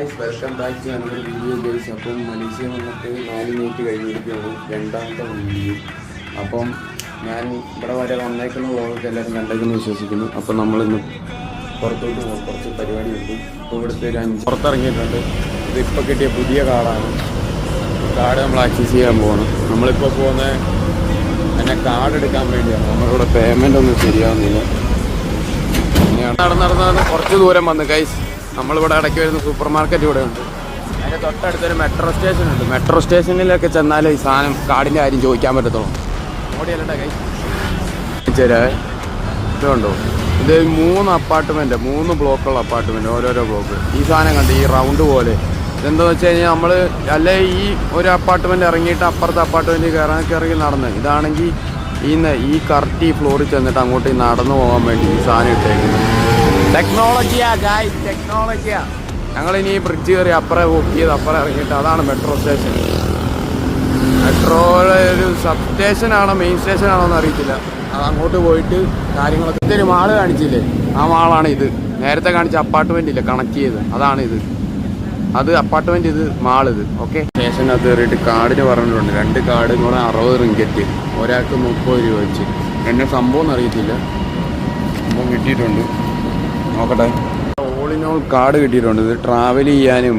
Guys welcome back to another video guys. അപ്പം Malaysia വന്നിട്ട് 4 minute കഴിഞ്ഞിരിക്കുകയാണ് രണ്ടാമത്തെ വീഡിയോ. അപ്പം ഞാൻ ഇവിടെ വരെ വന്നേക്കുന്ന വ്ളോഗൊക്കെ എല്ലാവരും കണ്ടേക്കെന്ന് വിശ്വസിക്കുന്നു. അപ്പം നമ്മളിന്ന് പുറത്തോട്ട് പോകും, കുറച്ച് പരിപാടിയുണ്ട്. ഇപ്പോൾ ഇവിടുത്തെ ഒരു 5 പുറത്തിറങ്ങിയിട്ടുണ്ട്. ഇതിപ്പോൾ കിട്ടിയ പുതിയ കാർഡാണ്. കാർഡ് നമ്മൾ ആക്സസ് ചെയ്യാൻ പോകണം. നമ്മളിപ്പോൾ പോകുന്ന എന്നെ കാർഡ് എടുക്കാൻ വേണ്ടിയാണ്. നമ്മളിവിടെ പേയ്മെൻ്റ് ഒന്നും ശരിയാവുന്നില്ല. നടന്ന് കുറച്ച് ദൂരം വന്ന് ഗൈസ്. നമ്മളിവിടെ ഇടയ്ക്ക് വരുന്ന സൂപ്പർ മാർക്കറ്റ് ഇവിടെ ഉണ്ട്. അതിൻ്റെ തൊട്ടടുത്തൊരു മെട്രോ സ്റ്റേഷൻ ഉണ്ട്. മെട്രോ സ്റ്റേഷനിലൊക്കെ ചെന്നാലേ ഈ സാധനം കാർഡിൻ്റെ കാര്യം ചോദിക്കാൻ പറ്റത്തുള്ളൂ. ഓടിയല്ലേ ഗൈസ് ഇതുണ്ടോ? ഇത് 3 അപ്പാർട്ട്മെൻറ്റ്, 3 ബ്ലോക്കുള്ള അപ്പാർട്ട്മെൻറ്റ്, ഓരോരോ ബ്ലോക്ക്. ഈ സാധനം കണ്ട് ഈ റൗണ്ട് പോലെ ഇതെന്താണെന്ന് വെച്ച് കഴിഞ്ഞാൽ നമ്മൾ അല്ലേ ഈ ഒരു അപ്പാർട്ട്മെൻറ്റ് ഇറങ്ങിയിട്ട് അപ്പുറത്തെ അപ്പാർട്ട്മെൻറ്റ് ഇറങ്ങി നടന്ന് ഇതാണെങ്കിൽ ഈ കറക്റ്റ് ഈ ഫ്ലോറിൽ ചെന്നിട്ട് അങ്ങോട്ട് നടന്നു പോകാൻ വേണ്ടി ഈ സാധനം ഇട്ടേക്കുന്നത്. ടെക്നോളജിയാ ഗായ്സ്, ടെക്നോളജിയാ. ഞങ്ങളിനി ഈ ബ്രിഡ്ജ് കയറി അപ്പുറം വോക്ക് ചെയ്ത് അപ്പുറം ഇറങ്ങിയിട്ട് അതാണ് മെട്രോ സ്റ്റേഷൻ. മെട്രോയുടെ ഒരു സബ് സ്റ്റേഷനാണോ മെയിൻ സ്റ്റേഷനാണോ എന്ന് അറിയത്തില്ല. അത് അങ്ങോട്ട് പോയിട്ട് കാര്യങ്ങളൊക്കെ ഇതൊരു മാള് കാണിച്ചില്ലേ, ആ മാളാണ് ഇത്. നേരത്തെ കാണിച്ച അപ്പാർട്ട്മെൻ്റ് ഇല്ലേ കണക്ട് ചെയ്ത്, അതാണിത്. അത് അപ്പാർട്ട്മെൻറ്റ്, ഇത് മാളിത്. ഓക്കെ, സ്റ്റേഷനകത്ത് കയറിയിട്ട് കാർഡിന് പറഞ്ഞിട്ടുണ്ട് 2 കാർഡ് കൂടെ 60 റിങ്കറ്റ്, ഒരാൾക്ക് 30 രൂപ വെച്ച്. എന്നെ സംഭവം ഒന്നും അറിയത്തില്ല, സംഭവം കിട്ടിയിട്ടുണ്ട്. നോക്കട്ടെ. ഓൾ ഇൻ ഓൾ കാർഡ് കിട്ടിയിട്ടുണ്ട്. ഇത് ട്രാവൽ ചെയ്യാനും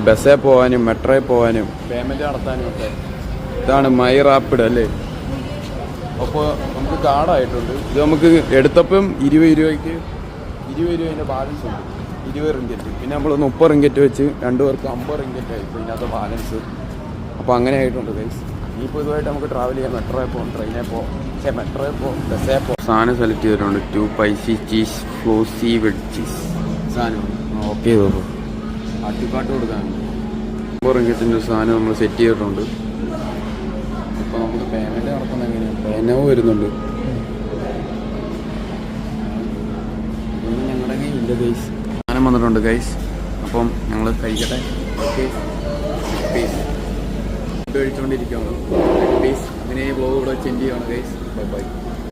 ബസ്സിൽ പോകാനും മെട്രോയിൽ പോകാനും പേയ്മെൻറ്റ് നടത്താനും ഒക്കെ. ഇതാണ് മൈ റാപ്പിഡ് അല്ലേ. അപ്പോൾ നമുക്ക് കാർഡായിട്ടുണ്ട്. ഇത് നമുക്ക് എടുത്തപ്പം 20 രൂപയ്ക്ക് 20 രൂപേൻ്റെ ബാലൻസ് ഉണ്ട്, 20 റിങ്കറ്റ്. പിന്നെ നമ്മൾ 30 റിങ്കറ്റ് വെച്ച് 2 പേർക്ക് 50 റിങ്കറ്റ് ആയി ഇതിനകത്ത് ബാലൻസ്. അപ്പോൾ അങ്ങനെ ആയിട്ടുണ്ട് ഗൈസ്. ഇനിയിപ്പോൾ ഇതുമായിട്ട് നമുക്ക് ട്രാവൽ ചെയ്യാം. മെട്രോയിൽ പോകും, ട്രെയിനിൽ പോകും, മെട്രോയിൽ പോകും, ബസ്സിൽ പോകും. സാധനം സെലക്ട് ചെയ്തിട്ടുണ്ട്. 2 പൈസി ചീസ് ഫ്ലോസി വെഡ് ചീസ് സാധനം ഓക്കെ ചെയ്തോളൂ. ആട്ടിപ്പാട്ട് കൊടുക്കാനുണ്ട്. 50 റിങ്കറ്റിൻ്റെ സാധനം നമ്മൾ സെറ്റ് ചെയ്തിട്ടുണ്ട്. അപ്പോൾ നമുക്ക് പേയ്മെൻറ്റ് നടത്തുന്നത് എങ്ങനെയാണ്? പേനവും വരുന്നുണ്ട്. ഇതൊന്നും ഞങ്ങളുടെ കയ്യിലില്ല ഗൈസ്. സാധനം വന്നിട്ടുണ്ട് ഗൈസ്. അപ്പം ഞങ്ങൾ കഴിക്കട്ടെ. ഓക്കെ, ഫുഡ് കഴിച്ചുകൊണ്ടിരിക്കുകയാണ്. പ്ലീസ് അങ്ങനെ ബ്ലോഗ് ഇവിടെ ചെൻഡ് ചെയ്യുകയാണ് ഗൈസ്. Bye bye.